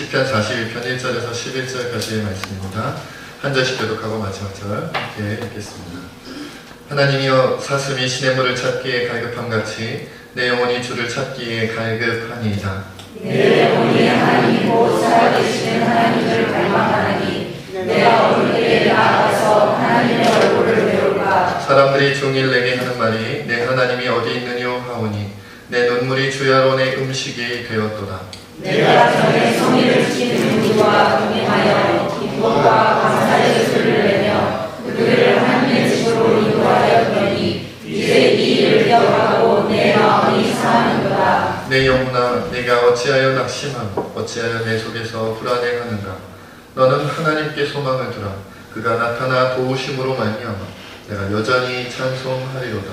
시편 41편 1절에서 11절까지의 말씀입니다. 한 절씩 교독하고 마지막 절 함께 읽겠습니다. 하나님이여, 사슴이 시냇물을 찾기에 갈급함같이 내 영혼이 주를 찾기에 갈급하니이다. 내 영혼이 하나님 곧 살아계시는 하나님을 갈망하나니 내가 어느 때에 나아가서 하나님의 얼굴을 배울까. 사람들이 종일 내게 하는 말이 내 하나님이 어디 있느뇨 하오니 내 눈물이 주야로 내 음식이 되었도다. 내가 전에 성의를 지키는 이와 동행하여 기쁨과 감사의 소리를 내며 그들을 하나님의 집으로 인도하였더니 이제 이 일을 기억하고 내 마음이 상하는도다. 내 영혼아, 내가 어찌하여 낙심하고 어찌하여 내 속에서 불안해하는가. 너는 하나님께 소망을 두라. 그가 나타나 도우심으로 말미암아 내가 여전히 찬송하리로다.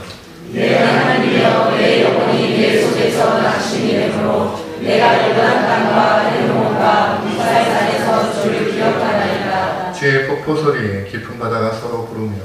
내 하나님이여, 내 영혼이 내 속에서 낙심이 되므로 내가 요단 땅과 헤르몬과 미사일산에서 주를 기억하나이다. 주의 폭포 소리에 깊은 바다가 서로 부르며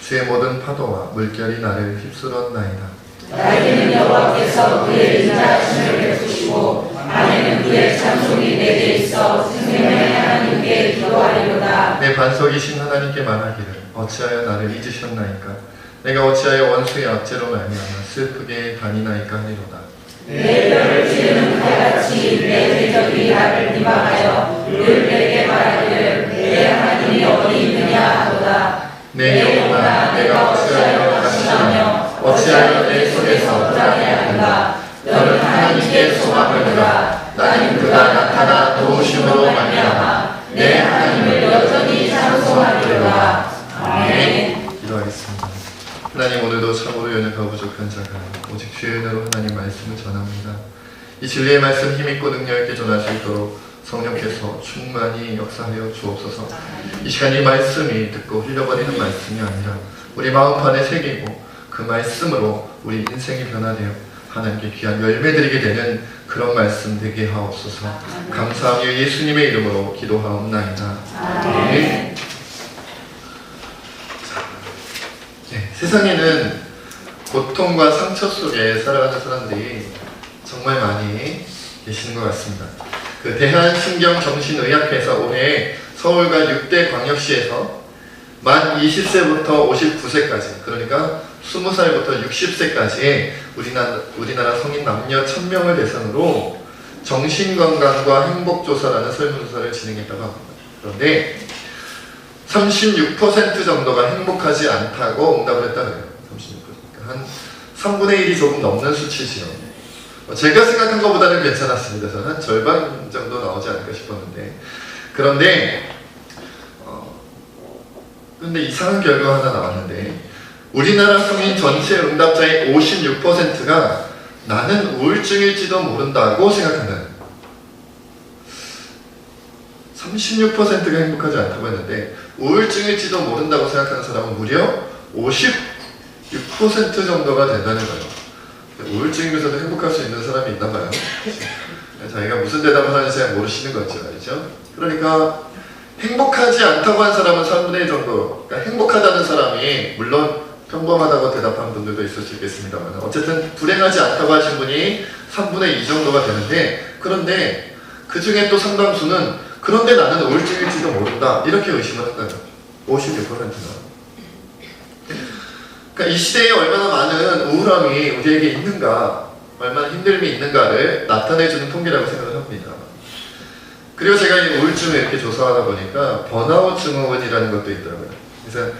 주의 모든 파도와 물결이 나를 휩쓸었나이다. 날개는 여호와께서 그의 인자하심을 베푸시고 안에는 그의 찬송이 내게 있어 생명의 하나님께 기도하리로다. 내 반석이신 하나님께 말하기를 어찌하여 나를 잊으셨나이까. 내가 어찌하여 원수의 압제로 말미암아 슬프게 다니나이까 하리로다. 내 뼈를 찌르는 칼같이 내 대적이 나를 비방하여 늘 내게 말하기를 내 하나님이 어디 있느냐 하도다. 내 영혼아, 내가 어찌하여 낙심하며 어찌하여 내 속에서 불안해하는가. 너는 하나님께 소망을 두라. 나는 그가 나타나 도우심으로 말미암아 내 하나님을 여전히 찬송하리로다. 아멘. 기도하겠습니다. 하나님, 오늘도 참으로 연약하고 부족한 자가 오직 주의 은혜로 하나님 말씀을 전합니다. 이 진리의 말씀 힘있고 능력있게 전할 수 있도록 성령께서 충만히 역사하여 주옵소서. 이 시간 이 말씀이 듣고 흘려버리는 말씀이 아니라 우리 마음판에 새기고 그 말씀으로 우리 인생이 변화되어 하나님께 귀한 열매드리게 되는 그런 말씀 되게 하옵소서. 감사하며 예수님의 이름으로 기도하옵나이다. 아멘. 네, 세상에는 고통과 상처 속에 살아가는 사람들이 정말 많이 계시는 것 같습니다. 그 대한신경정신의학회에서 올해 서울과 6대 광역시에서 만 20세부터 59세까지, 그러니까 20살부터 60세까지 우리나라 성인 남녀 1000명을 대상으로 정신건강과 행복조사라는 설문조사를 진행했다고 합니다. 그런데 36% 정도가 행복하지 않다고 응답을 했다고 해요. 36%. 한 3분의 1이 조금 넘는 수치지요. 제가 생각한 것보다는 괜찮았습니다. 저는 한 절반 정도 나오지 않을까 싶었는데, 그런데 근데 이상한 결과가 하나 나왔는데, 우리나라 성인 전체 응답자의 56%가 나는 우울증일지도 모른다고 생각한다는, 36%가 행복하지 않다고 했는데 우울증일지도 모른다고 생각하는 사람은 무려 56% 정도가 된다는 거예요. 우울증이면서도 행복할 수 있는 사람이 있나 봐요. 자기가 무슨 대답을 하는지 잘 모르시는 거죠, 말이죠. 그러니까 행복하지 않다고 한 사람은 3분의 1 정도, 그러니까 행복하다는 사람이 물론 평범하다고 대답한 분들도 있을 수 있겠습니다만 어쨌든 불행하지 않다고 하신 분이 3분의 2 정도가 되는데, 그런데 그 중에 또 상당수는 그런데 나는 우울증일지도 모른다 이렇게 의심을 한다는 거죠. 56%가. 그러니까 이 시대에 얼마나 많은 우울함이 우리에게 있는가, 얼마나 힘듦이 있는가를 나타내주는 통계라고 생각을 합니다. 그리고 제가 이 우울증을 이렇게 조사하다 보니까 번아웃 증후군이라는 것도 있더라고요. 그래서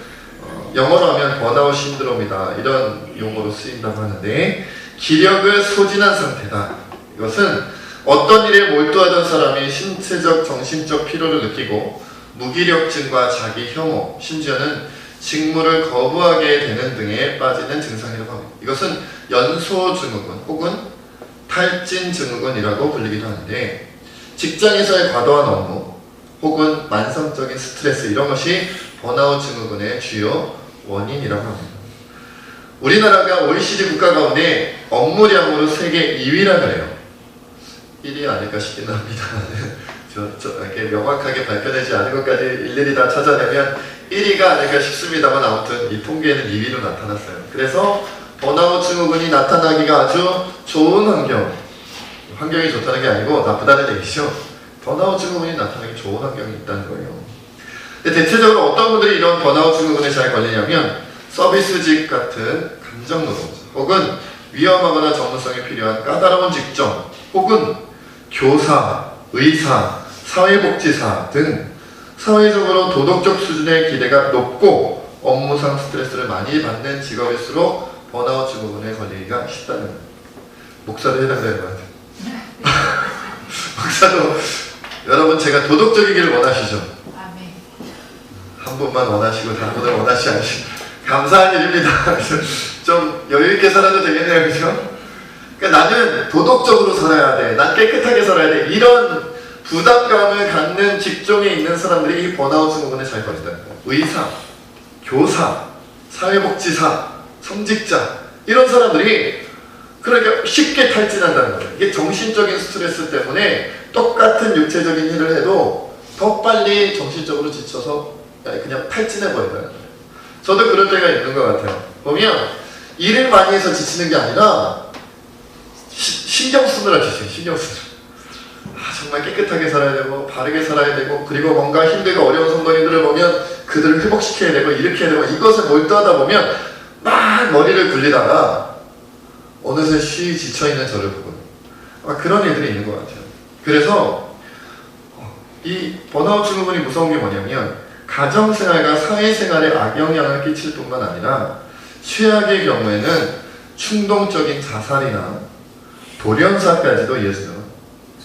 영어로 하면 번아웃 신드롬이다 이런 용어로 쓰인다고 하는데, 기력을 소진한 상태다. 이것은 어떤 일에 몰두하던 사람이 신체적, 정신적 피로를 느끼고 무기력증과 자기 혐오, 심지어는 직무를 거부하게 되는 등에 빠지는 증상이라고 합니다. 이것은 연소증후군 혹은 탈진증후군이라고 불리기도 하는데, 직장에서의 과도한 업무 혹은 만성적인 스트레스, 이런 것이 번아웃 증후군의 주요 원인이라고 합니다. 우리나라가 OECD 국가 가운데 업무량으로 세계 2위라 그래요. 1위 아닐까 싶긴 합니다. 이렇게 명확하게 발표되지 않은 것까지 일일이 다 찾아내면 1위가 아닐까 싶습니다만, 아무튼 이 통계에는 2위로 나타났어요. 그래서 번아웃 증후군이 나타나기가 아주 좋은 환경이 좋다는 게 아니고 나쁘다는 얘기죠. 번아웃 증후군이 나타나기 좋은 환경이 있다는 거예요. 근데 대체적으로 어떤 분들이 이런 번아웃 증후군에 잘 걸리냐면 서비스직 같은 감정 노동자 혹은 위험하거나 전문성이 필요한 까다로운 직종 혹은 교사, 의사, 사회복지사 등 사회적으로 도덕적 수준의 기대가 높고 업무상 스트레스를 많이 받는 직업일수록 번아웃 증후군에 걸리기가 쉽다는 거예요. 목사도 해당되는 것 같아요. 목사도 여러분 제가 도덕적이기를 원하시죠? 아멘. 한 분만 원하시고 다른 분을 원하시 않으시고 감사한 일입니다. 좀 여유있게 살아도 되겠네요. 그죠? 그러니까 나는 도덕적으로 살아야 돼. 난 깨끗하게 살아야 돼. 이런 부담감을 갖는 직종에 있는 사람들이 이 번아웃 증후군에 잘 걸린다는 거예요. 의사, 교사, 사회복지사, 성직자 이런 사람들이 그러니까 쉽게 탈진한다는 거예요. 이게 정신적인 스트레스 때문에 똑같은 육체적인 일을 해도 더 빨리 정신적으로 지쳐서 그냥 탈진해버린다는 거예요. 저도 그럴 때가 있는 것 같아요. 보면 일을 많이 해서 지치는 게 아니라 신경 쓰느라 지쳐요. 신경 쓰느라. 정말 깨끗하게 살아야 되고 바르게 살아야 되고 그리고 뭔가 힘들고 어려운 성도님들을 보면 그들을 회복시켜야 되고 이렇게 해야 되고 이것에 몰두하다 보면 막 머리를 굴리다가 어느새 쉬 지쳐있는 저를 보고 그런 일들이 있는 것 같아요. 그래서 이 번아웃 증후군이 무서운 게 뭐냐면 가정생활과 사회생활에 악영향을 끼칠 뿐만 아니라 최악의 경우에는 충동적인 자살이나 돌연사까지도 이어져요.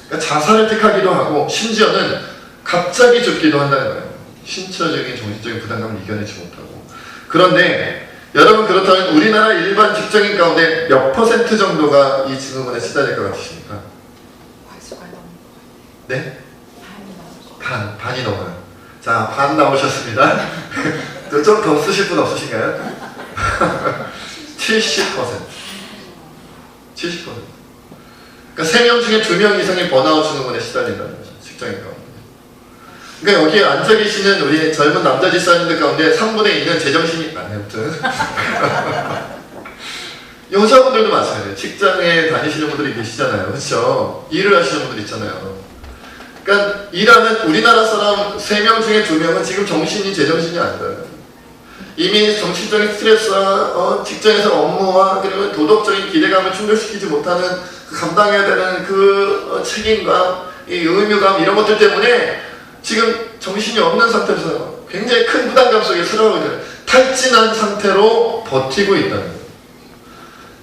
그러니까 자살을 택하기도 하고 심지어는 갑자기 죽기도 한다는 거예요. 신체적인 정신적인 부담감을 이겨내지 못하고. 그런데 여러분 그렇다면 우리나라 일반 직장인 가운데 몇 % 정도가 이 증후군에 시달릴 것 같으십니까? 네? 반이 넘어요. 자, 반 나오셨습니다. 좀 더 쓰실 분 없으신가요? 70%. 70%. 그러니까 3명 중에 2명 이상이 번아웃 증후군에 시달린다는 거죠. 직장인 가운데. 그러니까 여기 앉아 계시는 우리 젊은 남자 집사님들 가운데 3분의 2는 제정신이 아무튼 여자분들도 마찬가지예요. 직장에 다니시는 분들이 계시잖아요. 그렇죠? 일을 하시는 분들 있잖아요. 그러니까 일하는 우리나라 사람 3명 중에 2명은 지금 정신이 제정신이 아니다. 이미 정신적인 스트레스와 직장에서 업무와 그리고 도덕적인 기대감을 충족시키지 못하는 감당해야 되는 그 책임감, 이 의무감 이런 것들 때문에 지금 정신이 없는 상태에서 굉장히 큰 부담감 속에 살아가고 있는 탈진한 상태로 버티고 있다는 거예요.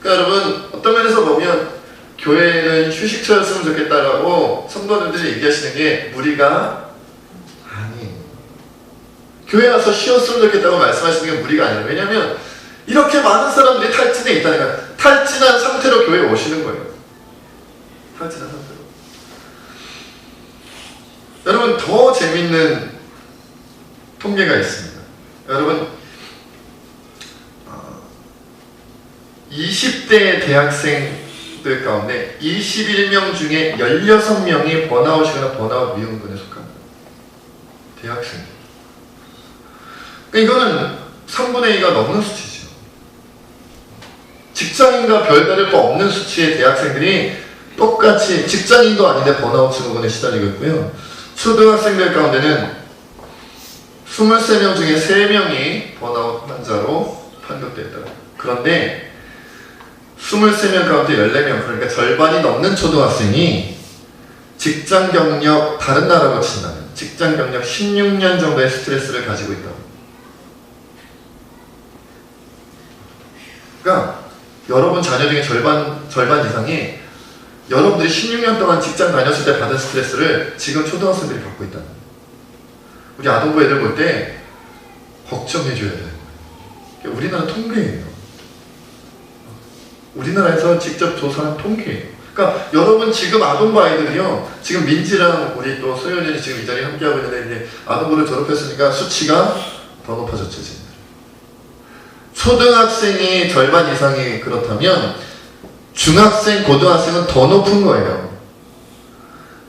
그러니까 여러분 어떤 면에서 보면 교회는 휴식처였으면 좋겠다라고 성도님들이 얘기하시는 게 무리가 아니에요. 교회 와서 쉬었으면 좋겠다고 말씀하시는 게 무리가 아니에요. 왜냐하면 이렇게 많은 사람들이 탈진해 있다는 거예요. 탈진한 상태로 교회에 오시는 거예요. 탈진한 상태로. 여러분 더 재밌는 통계가 있습니다. 여러분 20대 대학생들 가운데 21명 중에 16명이 번아웃이거나 번아웃 위험군에 속합니다. 대학생. 그러니까 이거는 3분의 2가 넘는 수치죠. 직장인과 별다를 바 없는 수치의 대학생들이 똑같이 직장인도 아닌데 번아웃 증후군에 시달리고 있고요. 초등학생들 가운데는 23명 중에 3명이 번아웃 환자로 판독됐다. 그런데 23명 가운데 14명, 그러니까 절반이 넘는 초등학생이 직장 경력, 다른 나라로 친다면 직장 경력 16년 정도의 스트레스를 가지고 있다. 그러니까 여러분 자녀 중에 절반 이상이 여러분들이 16년 동안 직장 다녔을 때 받은 스트레스를 지금 초등학생들이 받고 있다는 거예요. 우리 아동부 애들 볼 때 걱정해줘야 돼요. 우리나라 통계예요. 우리나라에서 직접 조사한 통계예요. 그러니까 여러분 지금 아동부 아이들이요. 지금 민지랑 우리 또 소연이 지금 이 자리에 함께하고 있는데 이제 아동부를 졸업했으니까 수치가 더 높아졌죠. 지금. 초등학생이 절반 이상이 그렇다면 중학생, 고등학생은 더 높은 거예요.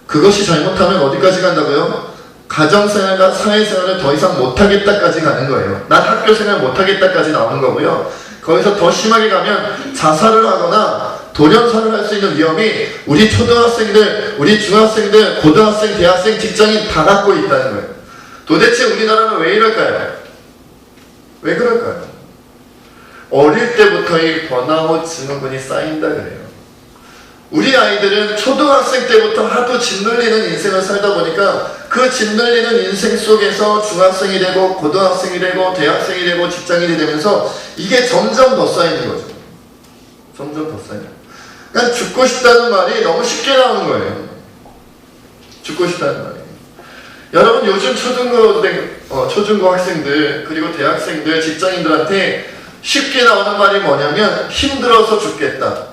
그것이 잘못하면 어디까지 간다고요? 가정생활과 사회생활을 더 이상 못하겠다까지 가는 거예요. 난 학교생활 못하겠다까지 나오는 거고요. 거기서 더 심하게 가면 자살을 하거나 돌연사를 할 수 있는 위험이 우리 초등학생들, 우리 중학생들, 고등학생, 대학생, 직장인 다 갖고 있다는 거예요. 도대체 우리나라는 왜 이럴까요? 왜 그럴까요? 어릴 때부터 이 번아웃 증후군이 쌓인다 그래요. 우리 아이들은 초등학생 때부터 하도 짓눌리는 인생을 살다 보니까 그 짓눌리는 인생 속에서 중학생이 되고 고등학생이 되고 대학생이 되고 직장인이 되면서 이게 점점 더 쌓이는 거죠. 점점 더 쌓여요. 그러니까 죽고 싶다는 말이 너무 쉽게 나오는 거예요. 죽고 싶다는 말이. 여러분 요즘 초중고 학생들 그리고 대학생들 직장인들한테 쉽게 나오는 말이 뭐냐면 힘들어서 죽겠다,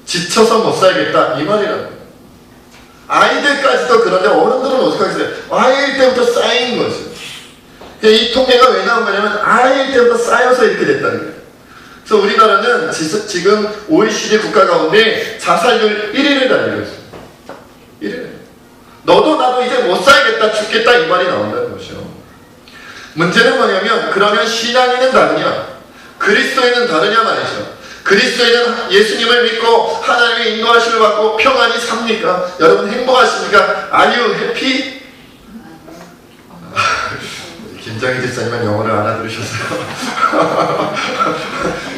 지쳐서 못 살겠다, 이 말이라는 거예요. 아이들까지도 그런데 어른들은 어떻게 하겠어요? 아이일 때부터 쌓인 거죠. 이 통계가 왜 나온 거냐면 아이일 때부터 쌓여서 이렇게 됐다는 거예요. 그래서 우리나라는 지금 OECD 국가 가운데 자살률 1위를 달리고 있어요. 1위를. 너도 나도 이제 못 살겠다, 죽겠다, 이 말이 나온다는 거죠. 문제는 뭐냐면 그러면 신앙인은 다르냐, 그리스도인은 다르냐 말이죠. 그리스도인은 예수님을 믿고 하나님의 인도하심을 받고 평안히 삽니까? 여러분 행복하십니까? Are you happy? 김장희 집사님은 영어를 알아들으셨어요.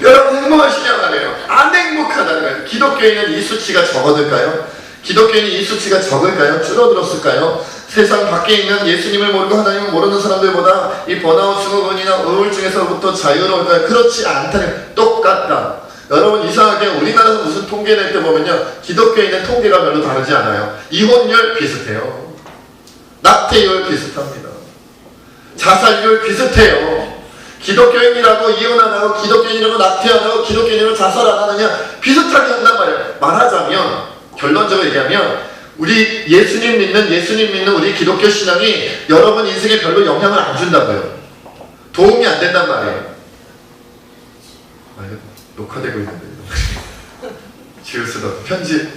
여러분 행복하시냐 말이에요. 안 행복하다는 거예요. 기독교인은 이 수치가 적어들까요? 기독교인이 이 수치가 적을까요? 줄어들었을까요? 세상 밖에 있는 예수님을 모르고 하나님을 모르는 사람들보다 이 번아웃 증후군이나 우울증에서부터 자유로울까요? 그렇지 않다는, 똑같다. 여러분 이상하게 우리나라에서 무슨 통계 낼 때 보면요, 기독교인의 통계가 별로 다르지 않아요. 이혼율 비슷해요. 낙태율 비슷합니다. 자살률 비슷해요. 기독교인이라고 이혼 안 하고 기독교인이라고 낙태 안 하고 기독교인이라고 자살 안 하느냐, 비슷하게 한단 말이에요. 말하자면, 결론적으로 얘기하면 우리 예수님 믿는 우리 기독교 신앙이 여러분 인생에 별로 영향을 안 준다고요. 도움이 안 된단 말이에요. 녹화되고 있는데 지우스도 편집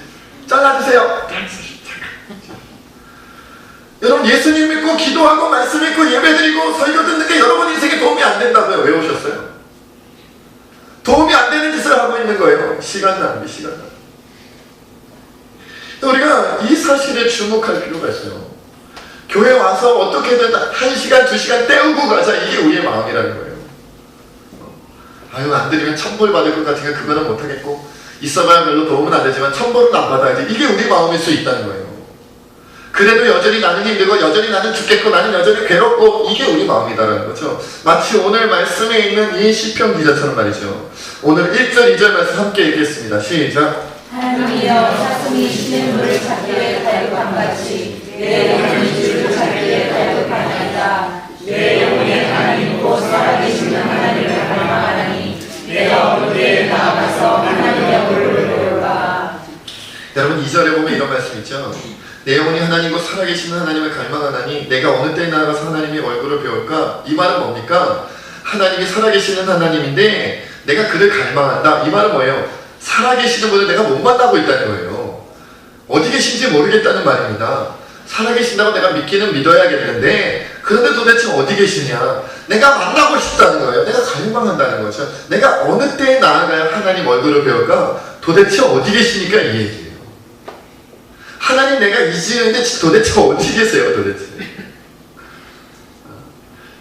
잘라주세요. 여러분 예수님 믿고 기도하고 말씀 읽고 예배드리고 설교 듣는 게 여러분 인생에 도움이 안 된다고요. 왜 오셨어요? 도움이 안 되는 짓을 하고 있는 거예요. 시간 낭비, 시간 낭비. 우리가 이 사실에 주목할 필요가 있어요. 교회 와서 어떻게든 1시간, 2시간 때우고 가자, 이게 우리의 마음이라는 거예요. 아유, 안 드리면 천벌 받을 것 같으니까 그거는 못하겠고, 있어봐야 별로 도움은 안 되지만 천벌은 안 받아야지, 이게 우리 마음일 수 있다는 거예요. 그래도 여전히 나는 힘들고 여전히 나는 죽겠고 나는 여전히 괴롭고, 이게 우리 마음이다라는 거죠. 마치 오늘 말씀에 있는 이 시편 기자처럼 말이죠. 오늘 1절 2절 말씀 함께 읽겠습니다. 시작. 하나님이여 사슴이 쉬는 물을 찾기에 갈급함같이 내 영혼이 주를 찾기에 갈급하나이다. 내 영혼의 하나님 곧 살아계시는 하나님을 갈망하나니 내가 어디에 나아가서 하나님의 얼굴을 배울까. 여러분 2절에 보면 이런 말씀 있죠. 내 영혼이 하나님 곧 살아계시는 하나님을 갈망하나니 내가 어느 때에 나아가서 하나님의 얼굴을 배울까. 이 말은 뭡니까? 하나님이 살아계시는 하나님인데 내가 그를 갈망한다. 이 말은 뭐예요? 살아계시는 분을 내가 못 만나고 있다는 거예요. 어디 계신지 모르겠다는 말입니다. 살아계신다고 내가 믿기는 믿어야겠는데 그런데 도대체 어디 계시냐? 내가 만나고 싶다는 거예요. 내가 갈망한다는 거죠. 내가 어느 때에 나아가야 하나님 얼굴을 배울까? 도대체 어디 계시니까 이 얘기예요. 하나님 내가 잊으는데 도대체 어디 계세요? 도대체.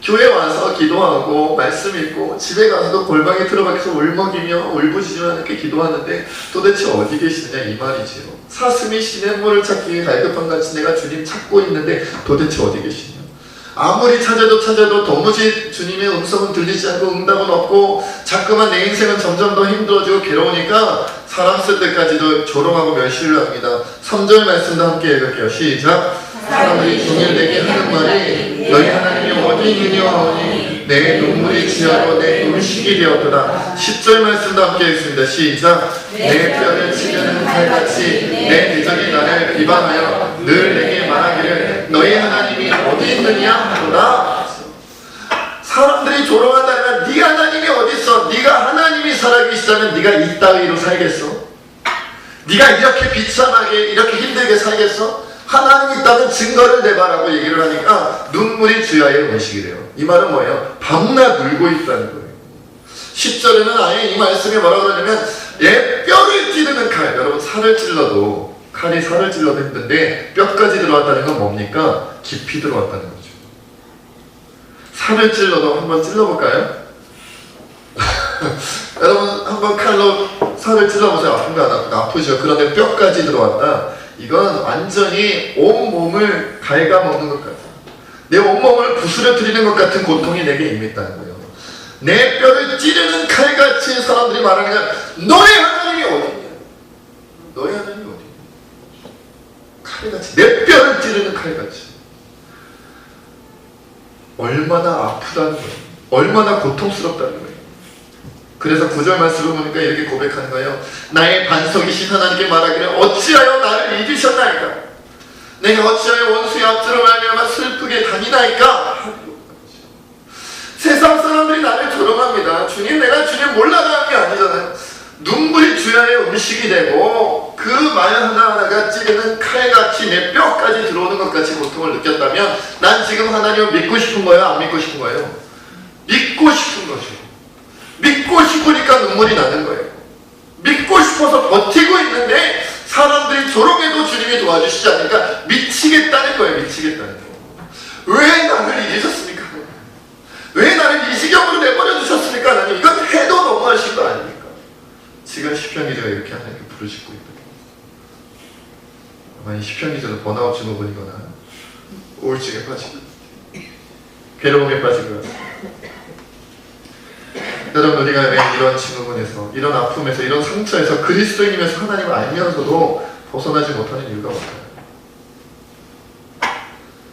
교회 와서 기도하고 말씀 읽고 집에 가서도 골방에 들어박혀서 울먹이며 울부짖으며 이렇게 기도하는데 도대체 어디 계시느냐 이 말이지요. 사슴이 시냇물을 찾기에 갈급함같이 내가 주님 찾고 있는데 도대체 어디 계시냐. 아무리 찾아도 도무지 주님의 음성은 들리지 않고 응답은 없고 자꾸만 내 인생은 점점 더 힘들어지고 괴로우니까 사람 쓸 때까지도 조롱하고 멸시를 합니다. 3절 말씀도 함께 읽을게요. 시작. 사람들이 종일 내게 하는 말이 너희 하나님이 어디 있느냐 하오니 내 눈물이 주야로 내 음식이 되었도다. 10절 말씀도 함께 읽습니다. 시작. 내 뼈를 치려는 칼같이 내 대적이 나를 비방하여 늘 내게 말하기를 너희 하나님이 어디 있느냐 하도다. 사람들이 조롱한다면 네 하나님이 어디 있어? 네가 하나님이 살아계시다면 네가 이 따위로 살겠어? 네가 이렇게 비참하게 이렇게 힘들게 살겠어? 하나님이 있다면 증거를 내봐라고 얘기를 하니까 눈물이 주야의 음식이래요. 이 말은 뭐예요? 밤낮 울고 있다는 거예요. 10절에는 아예 이 말씀이 뭐라고 그러냐면 뼈를 칼을 찔러도 칼이 살을 찔러도 힘든데 뼈까지 들어왔다는 건 뭡니까? 깊이 들어왔다는 거죠. 살을 찔러도 한번 찔러볼까요? 여러분 한번 칼로 살을 찔러보세요. 아픈가? 아프죠. 그런데 뼈까지 들어왔다. 이건 완전히 온몸을 갉아먹는 것 같아요. 내 온몸을 부스러뜨리는 것 같은 고통이 내게 임했다는 거예요. 내 뼈를 찌르는 칼같이 사람들이 말하는 건 너의 하나님이 어디냐? 너의 하나님이 어디냐? 칼같이 내 뼈를 찌르는 칼같이. 얼마나 아프다는 거예요. 얼마나 고통스럽다는 거예요. 그래서 9절 말씀을 보니까 이렇게 고백하는 거예요. 나의 반석이신 하나님께 말하기를 어찌하여 나를 잊으셨나이까? 내가 어찌하여 원수의 앞으로 말미암아 슬프게 다니나이까? 세상 사람들이 나를 조롱합니다. 주님, 내가 주님 몰라도 하는 게 아니잖아요. 눈물이 주야의 음식이 되고 그 말 하나하나가 찌르는 칼같이 내 뼈까지 들어오는 것 같이 고통을 느꼈다면 난 지금 하나님을 믿고 싶은 거예요? 안 믿고 싶은 거예요? 믿고 싶은 거죠. 믿고 싶으니까 눈물이 나는 거예요. 믿고 싶어서 버티고 있는데 사람들이 조롱해도 주님이 도와주시지 않으니까 미치겠다는 거예요. 미치겠다는 거예요. 왜 나를 잊으셨습니까? 왜 나를 이 지경으로 내버려 두셨습니까? 하나님, 이건 해도 너무하신 거 아닙니까? 지금 시편 기자가 이렇게 하나님께 부르짖고 있다. 아마 이 시편 기자도 번아웃 증후군이거나 우울증에 빠지고 괴로움에 빠지고. 여러분, 우리가 왜 이런 증후군에서, 이런 아픔에서, 이런 상처에서 그리스도인임에서 하나님을 알면서도 벗어나지 못하는 이유가 뭘까요?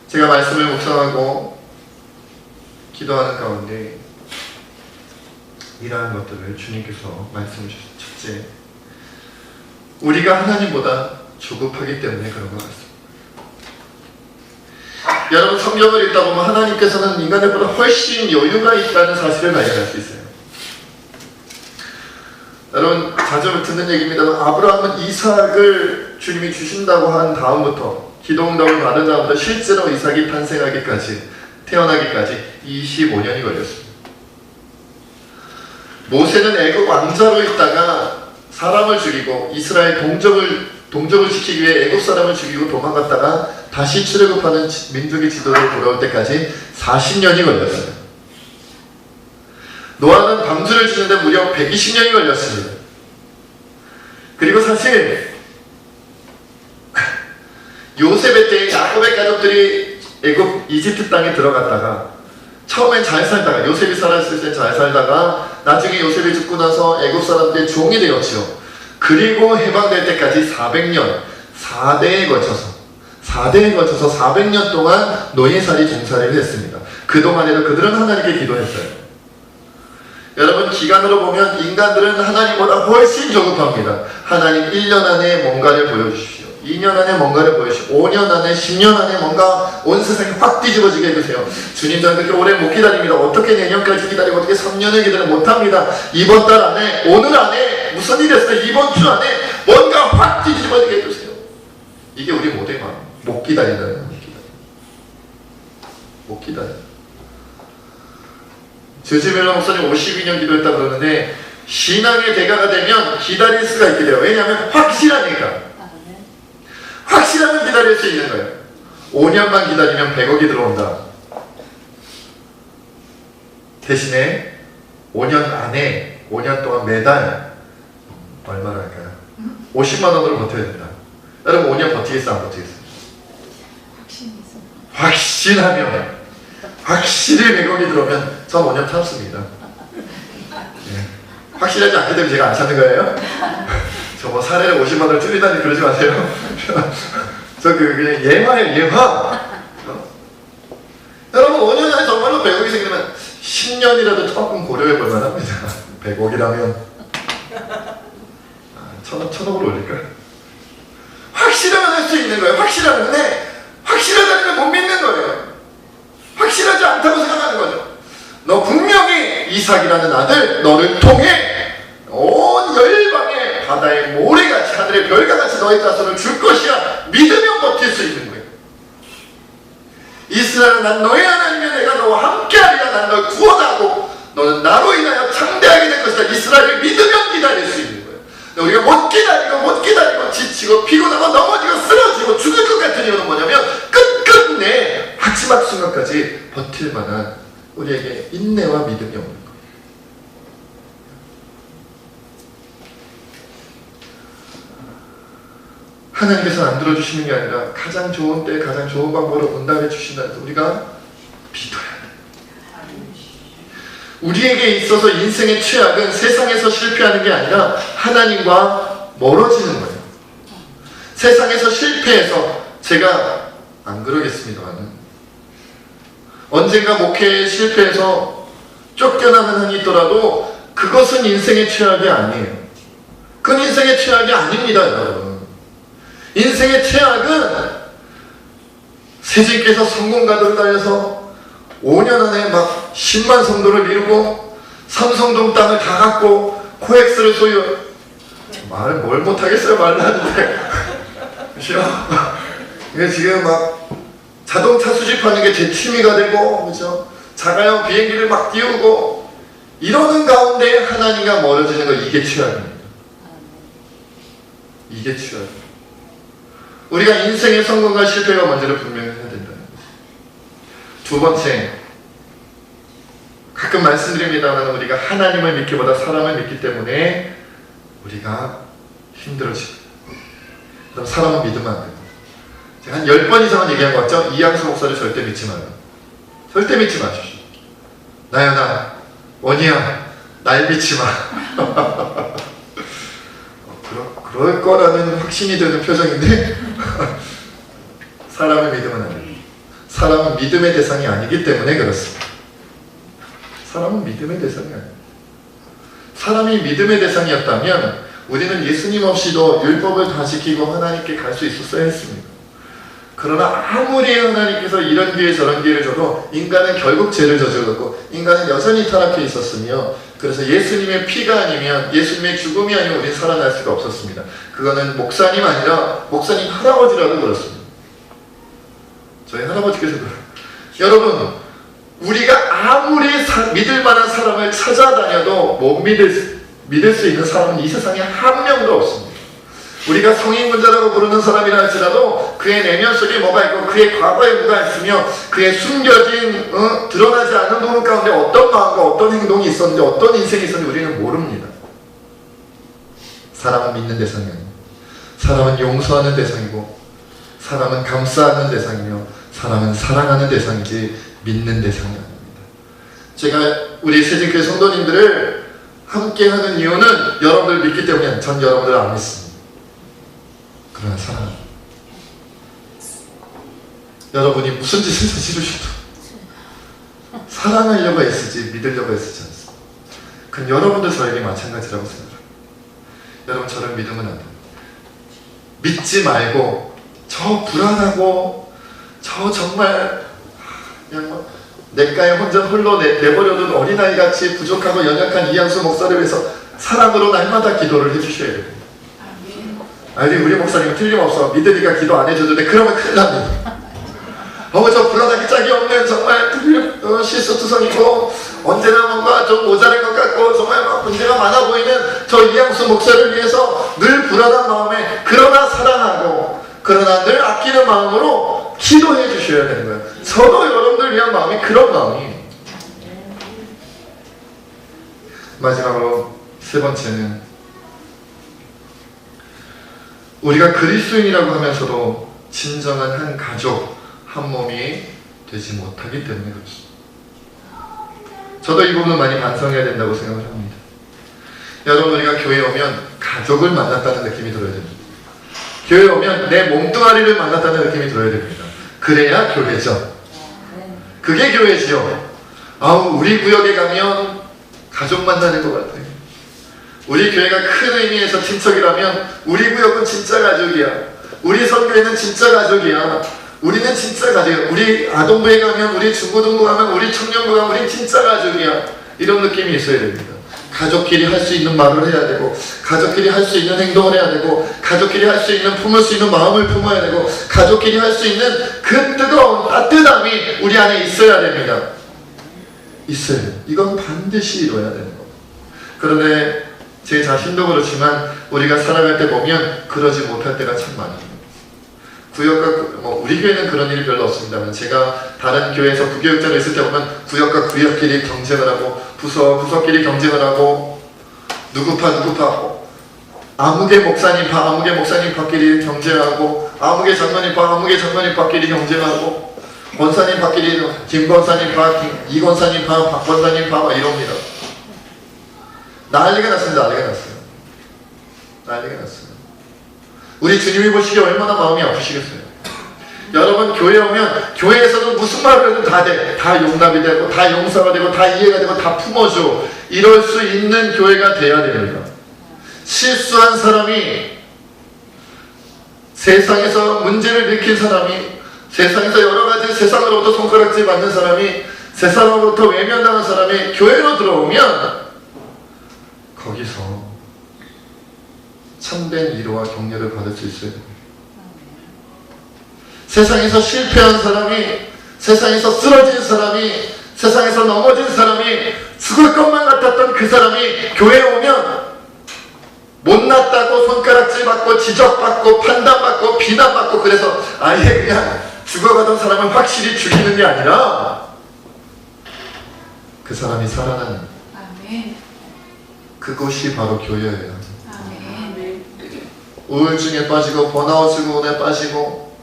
제가 말씀을 묵상하고 기도하는 가운데 이러한 것들을 주님께서 말씀해 주셨어요. 첫째, 우리가 하나님보다 조급하기 때문에 그런 것 같습니다. 여러분, 성경을 읽다 보면 하나님께서는 인간들보다 훨씬 여유가 있다는 사실을 발견할 수 있어요. 여러분, 자주 듣는 얘기입니다만 아브라함은 이삭을 주님이 주신다고 한 다음부터, 기도응답을 받은 다음부터 실제로 이삭이 탄생하기까지, 태어나기까지 25년이 걸렸습니다. 모세는 애굽 왕자로 있다가 사람을 죽이고 이스라엘 동족을 지키기 위해 애굽 사람을 죽이고 도망갔다가 다시 출애굽하는 민족의 지도로 돌아올 때까지 40년이 걸렸어요. 노아는 방주를 짓는데 무려 120년이 걸렸습니다. 그리고 사실 요셉의 때 야곱의 가족들이 애굽 이집트 땅에 들어갔다가 처음엔 잘 살다가, 요셉이 살아있을 때 잘 살다가 나중에 요셉이 죽고 나서 애굽 사람들의 종이 되었지요. 그리고 해방될 때까지 400년, 4대에 걸쳐서 400년 동안 노예살이 종살이를 했습니다. 그동안에도 그들은 하나님께 기도했어요. 여러분, 기간으로 보면 인간들은 하나님보다 훨씬 조급합니다. 하나님 1년 안에 뭔가를 보여주십시오. 2년 안에 뭔가를 보여주십시오. 5년 안에, 10년 안에 뭔가 온 세상이 확 뒤집어지게 해주세요. 주님, 저는 그렇게 오래 못 기다립니다. 어떻게 내년까지 기다리고 어떻게 3년을 기다려 못합니다. 이번 달 안에, 오늘 안에 무슨 일이 있어요? 이번 주 안에 뭔가 확 뒤집어지게 해주세요. 이게 우리 모두의 마음. 못 기다린다는 거예요. 못 기다려. 저지멜라 목사님 52년 기도했다 그러는데 신앙의 대가가 되면 기다릴 수가 있게 돼요. 왜냐하면 확실하니까. 확실하면 기다릴 수 있는 거예요. 5년만 기다리면 100억이 들어온다. 대신에 5년 안에, 5년 동안 매달 얼마나 할까요? 50만 원으로 버텨야 된다. 여러분, 5년 버티겠어, 안 버티겠어? 확신하면, 확실히 100억이 들어오면 전 5년 참습니다. 네. 확실하지 않기 때문에 제가 안 찾는 거예요. 저 뭐 사례를 50만 원을 줄이다니 그러지 마세요. 저 그냥 예화예요, 예화. 여러분, 5년 안에 정말로 100억이 생기면 10년이라도 조금 고려해 볼 만합니다. 100억이라면 1000억으로 올릴까요? 확실하면 할 수 있는 거예요. 확실한데 확실하다는 걸 못 믿는 거예요. 확실하지 않다고 생각하는 거죠. 너 분명히 이삭이라는 아들, 너를 통해 온 열방의 바다의 모래같이, 하늘의 별과같이 너의 자손을 줄 것이야. 믿으면 버틸 수 있는 거예요. 이스라엘아, 난 너의 하나님이여, 내가 너와 함께하리라. 난 널 구원하고 너는 나로 인하여 창대하게 될 것이다. 이스라엘을 믿으면 기다릴 수 있는 거예요. 우리가 못 기다리고 지치고 피곤하고 넘어지고 쓰러지고 죽을 것 같은 이유는 뭐냐면 끝끝내 마지막 순간까지 버틸 만한 우리에게 인내와 믿음이 없는 거예요. 하나님께서 안 들어주시는 게 아니라 가장 좋은 때 가장 좋은 방법으로 응답해 주신다는 우리가 믿어야 돼. 우리에게 있어서 인생의 최악은 세상에서 실패하는 게 아니라 하나님과 멀어지는 거예요. 세상에서 실패해서 제가 안 그러겠습니다만 언젠가 목회에 실패해서 쫓겨나는 한이 있더라도 그것은 인생의 최악이 아니에요. 그건 인생의 최악이 아닙니다, 여러분. 인생의 최악은 세진께서 성공가도를 달려서 5년 안에 막 10만 성도를 이루고 삼성동 땅을 다 갖고 코엑스를 소유 말을 뭘 못하겠어요. 말을 하는데 그렇죠? 이게 지금 막 자동차 수집하는 게 제 취미가 되고 그렇죠? 자가용 비행기를 막 띄우고 이러는 가운데 하나님과 멀어지는 거 이게 최악입니다. 이게 최악입니다. 우리가 인생의 성공과 실패가 먼저를 분명히 해야 된다는 거죠. 두 번째, 가끔 말씀드립니다만 우리가 하나님을 믿기보다 사람을 믿기 때문에 우리가 힘들어집니다. 그럼 사람은 믿으면 안 돼요. 제가 한 10번 이상은 얘기한 것 같죠? 이양수 목사를 절대 믿지 마요. 절대 믿지 마십시오. 나연아, 원희야, 날 믿지 마. 그럴 거라는 확신이 드는 표정인데 사람을 믿으면 안 돼요. 사람은 믿음의 대상이 아니기 때문에 그렇습니다. 사람은 믿음의 대상이 아니에요. 사람이 믿음의 대상이었다면 우리는 예수님 없이도 율법을 다 지키고 하나님께 갈 수 있었어야 했습니다. 그러나 아무리 하나님께서 이런 기회 저런 기회를 줘도 인간은 결국 죄를 저질렀고 인간은 여전히 타락해 있었으며 그래서 예수님의 피가 아니면 예수님의 죽음이 아니면 우리는 살아날 수가 없었습니다. 그거는 목사님 아니라 목사님 할아버지라도 그렇습니다. 저희 할아버지께서 그래요. 여러분 우리가 아무리 믿을 만한 사람을 찾아다녀도 못 믿을 수 있는 사람은 이 세상에 한 명도 없습니다. 우리가 성인군자라고 부르는 사람이라 할지라도 그의 내면 속에 뭐가 있고 그의 과거에 뭐가 있으며 그의 숨겨진 드러나지 않은 부분 가운데 어떤 마음과 어떤 행동이 있었는지 어떤 인생이 있었는지 우리는 모릅니다. 사람은 믿는 대상이 아니고 사람은 용서하는 대상이고 사람은 감싸는 대상이며 사람은 사랑하는 대상이지 믿는 대상이 아닙니다. 제가 우리 세진교회 성도님들을 함께하는 이유는 여러분들 믿기 때문에 전 여러분들을 안 믿습니다. 그러나 사랑 여러분이 무슨 짓을 저지르셔도 사랑하려고 애쓰지 믿으려고 애쓰지 않습니다. 그건 여러분들 저에게 마찬가지라고 생각합니다. 여러분 저를 믿으면 안 됩니다. 믿지 말고 저 불안하고 저 정말 그냥 뭐 내가에 혼자 홀로 내버려둔 어린아이같이 부족하고 연약한 이양수 목사를 위해서 사랑으로 날마다 기도를 해주셔야 됩니다. 아니 우리 목사님은 틀림없어 믿으니까 기도 안 해줘도 돼. 그러면 큰일 납니다. 저 불안하기 짝이 없는 정말 실수투성이고 언제나 뭔가 좀 모자란 것 같고 정말 막 문제가 많아 보이는 저 이양수 목사를 위해서 늘 불안한 마음에 그러나 사랑하고 그러나 늘 아끼는 마음으로 기도해 주셔야 되는 거예요. 저도 여러분들 위한 마음이 그런 마음이에요. 마지막으로 세 번째는 우리가 그리스도인이라고 하면서도 진정한 한 가족, 한 몸이 되지 못하기 때문에 그렇습니다. 저도 이 부분을 많이 반성해야 된다고 생각을 합니다. 여러분 우리가 교회에 오면 가족을 만났다는 느낌이 들어야 됩니다. 교회에 오면 내 몸뚱아리를 만났다는 느낌이 들어야 됩니다. 그래야 교회죠. 그게 교회지요. 우리 구역에 가면 가족 만나는 것 같아요. 우리 교회가 큰 의미에서 친척이라면 우리 구역은 진짜 가족이야. 우리 선교회는 진짜 가족이야. 우리는 진짜 가족이야. 우리 아동부에 가면 우리 중고등부 가면 우리 청년부 가면 우리 진짜 가족이야. 이런 느낌이 있어야 됩니다. 가족끼리 할 수 있는 말을 해야 되고 가족끼리 할 수 있는 행동을 해야 되고 가족끼리 할 수 있는 품을 수 있는 마음을 품어야 되고 가족끼리 할 수 있는 그 뜨거운 따뜻함이 우리 안에 있어야 됩니다. 있어요. 이건 반드시 이루어야 되는 겁니다. 그런데 제 자신도 그렇지만 우리가 살아갈 때 보면 그러지 못할 때가 참 많아요. 구역과 우리 교회는 그런 일이 별로 없습니다만 제가 다른 교회에서 부교육자를 있을 때 보면 구역과 구역끼리 경쟁을 하고 부서끼리 경쟁을 하고 누구 파 아무개 목사님 파끼리 경쟁하고 아무개 장로님 파끼리 경쟁하고 권사님 파끼리 김 권사님 파, 이 권사님 파, 박 권사님 파 막 이럽니다. 난리가 났습니다. 난리가 났어요. 우리 주님이 보시기에 얼마나 마음이 아프시겠어요. 여러분 교회에 오면 교회에서는 무슨 말을 해도 다 돼. 다 용납이 되고 다 용서가 되고 다 이해가 되고 다 품어줘. 이럴 수 있는 교회가 돼야 됩니다. 실수한 사람이, 세상에서 문제를 일으킨 사람이, 세상에서 여러가지 세상으로부터 손가락질 받는 사람이, 세상으로부터 외면당한 사람이 교회로 들어오면 거기서 참된 위로와 격려를 받을 수 있어요. 세상에서 실패한 사람이, 세상에서 쓰러진 사람이, 세상에서 넘어진 사람이, 죽을 것만 같았던 그 사람이 교회에 오면 못났다고 손가락질 받고 지적받고 판단받고 비난받고 그래서 아예 그냥 죽어가던 사람을 확실히 죽이는 게 아니라 그 사람이 살아나는 그곳이 바로 교회예요. 우울증에 빠지고 번아웃 증후군에 빠지고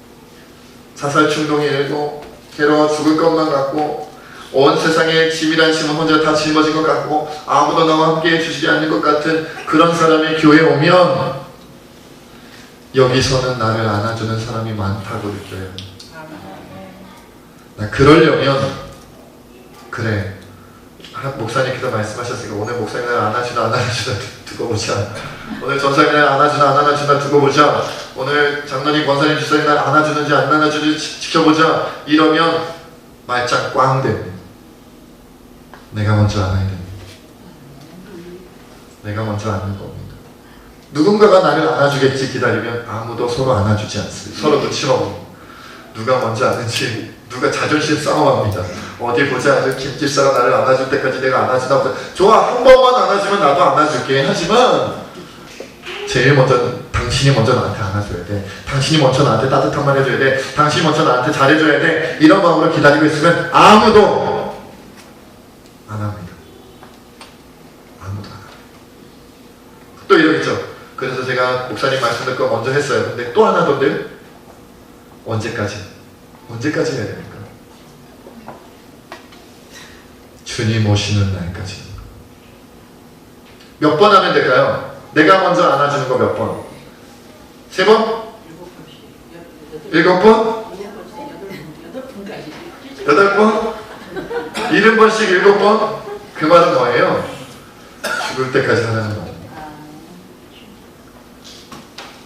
자살 충동이 일고 괴로워 죽을 것만 같고 온 세상에 짐이란 짐은 혼자 다 짊어진 것 같고 아무도 나와 함께 해주시지 않는 것 같은 그런 사람이 교회에 오면 여기서는 나를 안아주는 사람이 많다고 느껴요. 나 그러려면 그래 목사님께서 말씀하셨으니까 오늘 목사님 날 안아주나 두고 보자. 오늘 전사님 날 안아주나 두고 보자. 오늘 장로님 권사님 주사님 날 안아주는지 안 안아주는지 지켜보자. 이러면 말짱 꽝 됩니다. 내가 먼저 안아야 됩니다. 내가 먼저 안는 겁니다. 누군가가 나를 안아주겠지 기다리면 아무도 서로 안아주지 않습니다. 서로 눈치 먹고 누가 먼저 안는지 누가 자존심 싸움합니다. 어디 보자. 김집사가 나를 안아줄 때까지 내가 안아주나 보자. 좋아 한 번만 안아주면 나도 안아줄게. 하지만 제일 먼저 당신이 먼저 나한테 안아줘야 돼. 당신이 먼저 나한테 따뜻한 말 해줘야 돼. 당신이 먼저 나한테 잘해줘야 돼. 이런 마음으로 기다리고 있으면 아무도 안 합니다. 아무도 안 합니다. 또 이러겠죠. 그래서 제가 목사님 말씀 듣고 먼저 했어요. 근데 또 안 하던데요? 언제까지 해야 됩니까? 주님 오시는 날까지. 몇 번 하면 될까요? 내가 먼저 안아주는 거 몇 번? 3번? 7번? 8번? 70번씩 7번? 그 말은 뭐예요? 죽을 때까지 하라는 말입니다.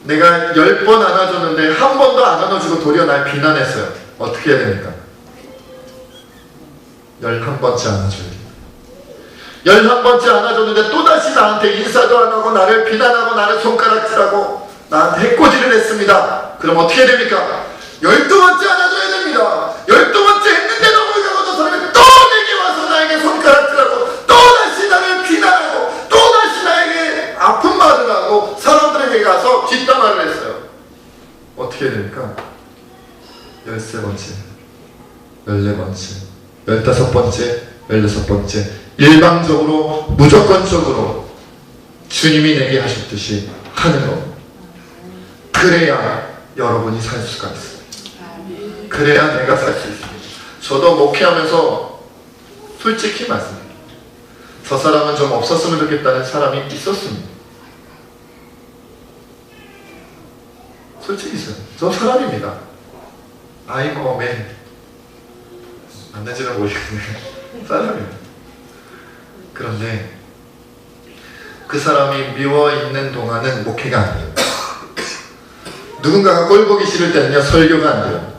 내가 10번 안아줬는데 한 번도 안 안아주고 도리어 날 비난했어요. 어떻게 해야 됩니까? 11번째 안아줘야 됩니다. 11번째 안아줬는데 또다시 나한테 인사도 안 하고 나를 비난하고 나를 손가락질하고 나한테 해코지를 했습니다. 그럼 어떻게 해야 됩니까? 12번째 안아줘야 됩니다. 12번째 했는데도 불구하고 저 사람이 또 내게 와서 나에게 손가락질하고 또다시 나를 비난하고 또다시 나에게 아픈 말을 하고 사람들에게 가서 뒷담화를 했어요. 어떻게 해야 됩니까? 13번째, 14번째, 15번째, 16번째 일방적으로 무조건적으로 주님이 내게 하셨듯이 하는 것. 그래야 여러분이 살 수가 있어요. 그래야 내가 살 수 있습니다. 저도 목회하면서 솔직히 말씀드립니다. 저 사람은 좀 없었으면 좋겠다는 사람이 있었습니다. 솔직히 있어요. 저 사람입니다. I'm a man. 맞는지는 모르겠네요. 사람입니다. 그런데 그 사람이 미워 있는 동안은 목회가 안 돼요. 누군가가 꼴 보기 싫을 때는요 설교가 안 돼요.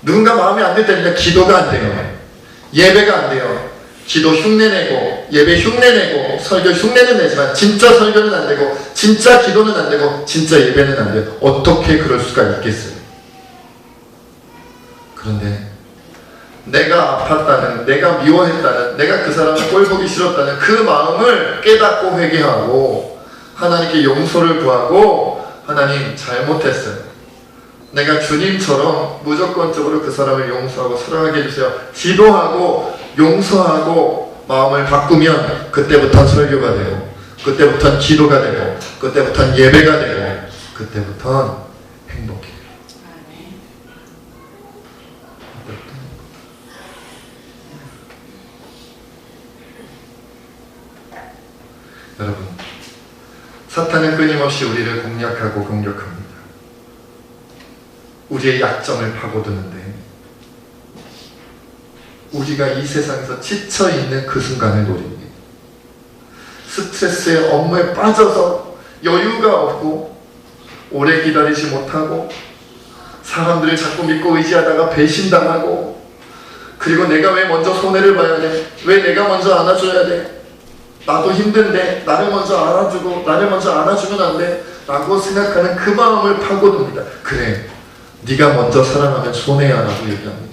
누군가 마음에 안 들 때는요 기도가 안 돼요. 예배가 안 돼요. 기도 흉내내고 예배 흉내내고 설교 흉내는 내지만 진짜 설교는 안 되고 진짜 기도는 안 되고 진짜 예배는 안 돼요. 어떻게 그럴 수가 있겠어요? 그런데 내가 아팠다는, 내가 미워했다는, 내가 그 사람을 꼴 보기 싫었다는 그 마음을 깨닫고 회개하고 하나님께 용서를 구하고, 하나님 잘못했어요, 내가 주님처럼 무조건적으로 그 사람을 용서하고 사랑하게 해주세요, 기도하고 용서하고 마음을 바꾸면 그때부터 설교가 되고, 그때부터 기도가 되고, 그때부터 예배가 되고, 그때부터 행복해요. 여러분, 사탄은 끊임없이 우리를 공략하고 공격합니다. 우리의 약점을 파고드는데, 우리가 이 세상에서 지쳐있는 그 순간을 노립니다. 스트레스에, 업무에 빠져서 여유가 없고 오래 기다리지 못하고 사람들을 자꾸 믿고 의지하다가 배신당하고, 그리고 내가 왜 먼저 손해를 봐야 돼? 왜 내가 먼저 안아줘야 돼? 나도 힘든데 나를 먼저 알아주고 나를 먼저 안아주면 안 돼? 라고 생각하는 그 마음을 파고듭니다. 그래, 네가 먼저 사랑하면 손해야 라고 얘기합니다.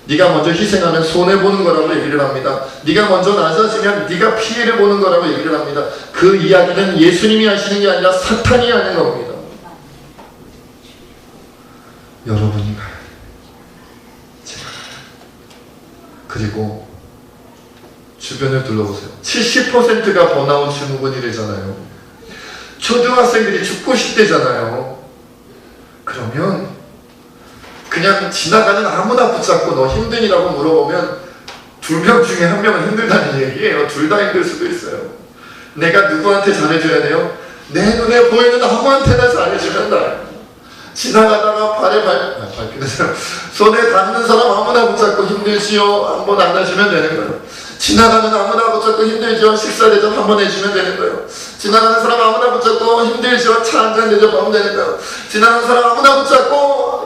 네가 먼저 희생하면 손해보는 거라고 얘기를 합니다. 네가 먼저 낮아지면 네가 피해를 보는 거라고 얘기를 합니다. 그 이야기는 예수님이 하시는 게 아니라 사탄이 하는 겁니다. 여러분이 가야 돼요. 제가 가야 돼요. 그리고 주변을 둘러보세요. 70%가 번아웃 증후군이래잖아요. 초등학생들이 죽고 싶대잖아요. 그러면 그냥 지나가는 아무나 붙잡고 너 힘드니라고 물어보면 2명 중에 1명은 힘들다는 얘기예요. 둘 다 힘들 수도 있어요. 내가 누구한테 잘해줘야 돼요? 내 눈에 보이는 아무한테나 잘해주면 나요. 지나가다가 밟히는 사람, 손에 닿는 사람 아무나 붙잡고 힘들지요? 한번 안아주면 되는 거예요. 지나가는 아무나 붙잡고 힘들죠? 식사 대접 한번 해주면 되는 거예요. 지나가는 사람 아무나 붙잡고 힘들죠? 차 한잔 대접하면 되는 거예요. 지나가는 사람 아무나 붙잡고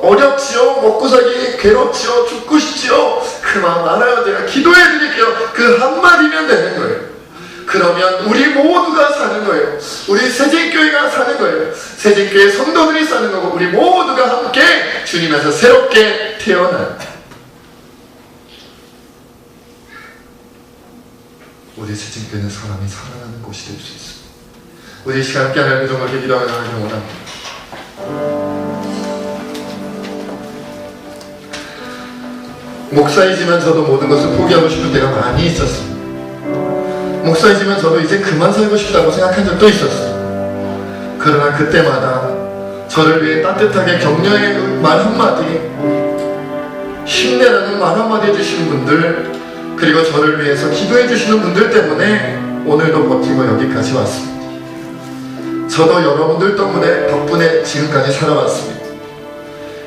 어렵지요? 먹고 살기 괴롭지요? 죽고 싶지요? 그 마음 알아야 돼요. 기도해 드릴게요. 그 한마디면 되는 거예요. 그러면 우리 모두가 사는 거예요. 우리 세진교회가 사는 거예요. 세진교회 성도들이 사는 거고, 우리 모두가 함께 주님에서 새롭게 태어난, 우리 세진교회는 사람이 살아나는 곳이 될 수 있습니다. 우리 시간 함께 하나님의 정말 기도하며 나가기를 원합니다. 목사이지만 저도 모든 것을 포기하고 싶은 때가 많이 있었습니다. 목사이지만 저도 이제 그만 살고 싶다고 생각한 적도 있었어요. 그러나 그때마다 저를 위해 따뜻하게 격려의 말 한마디, 힘내라는 말 한마디 해주시는 분들, 그리고 저를 위해서 기도해 주시는 분들 때문에 오늘도 버티고 여기까지 왔습니다. 저도 여러분들 덕분에 지금까지 살아왔습니다.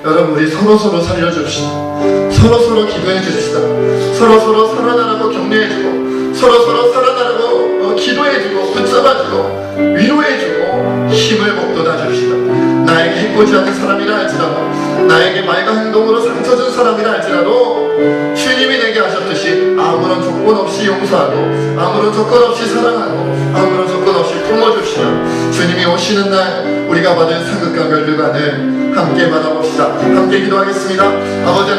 여러분, 우리 서로서로 살려줍시다. 서로서로 기도해 줍시다. 서로서로 살아나라고 격려해주고, 서로서로 살아나라고 기도해주고, 붙잡아주고, 위로해주고, 힘을 북돋아 줍시다. 나에게 해코지 않는 사람이라 할지라도, 나에게 말과 행동으로 상처 준 사람이라 할지라도, 주님이 내게 하셨듯이 아무런 조건 없이 용서하고, 아무런 조건 없이 사랑하고, 아무런 조건 없이 품어줍시다. 주님이 오시는 날 우리가 받을 상급과 면류관을 함께 받아봅시다. 함께 기도하겠습니다. 아버지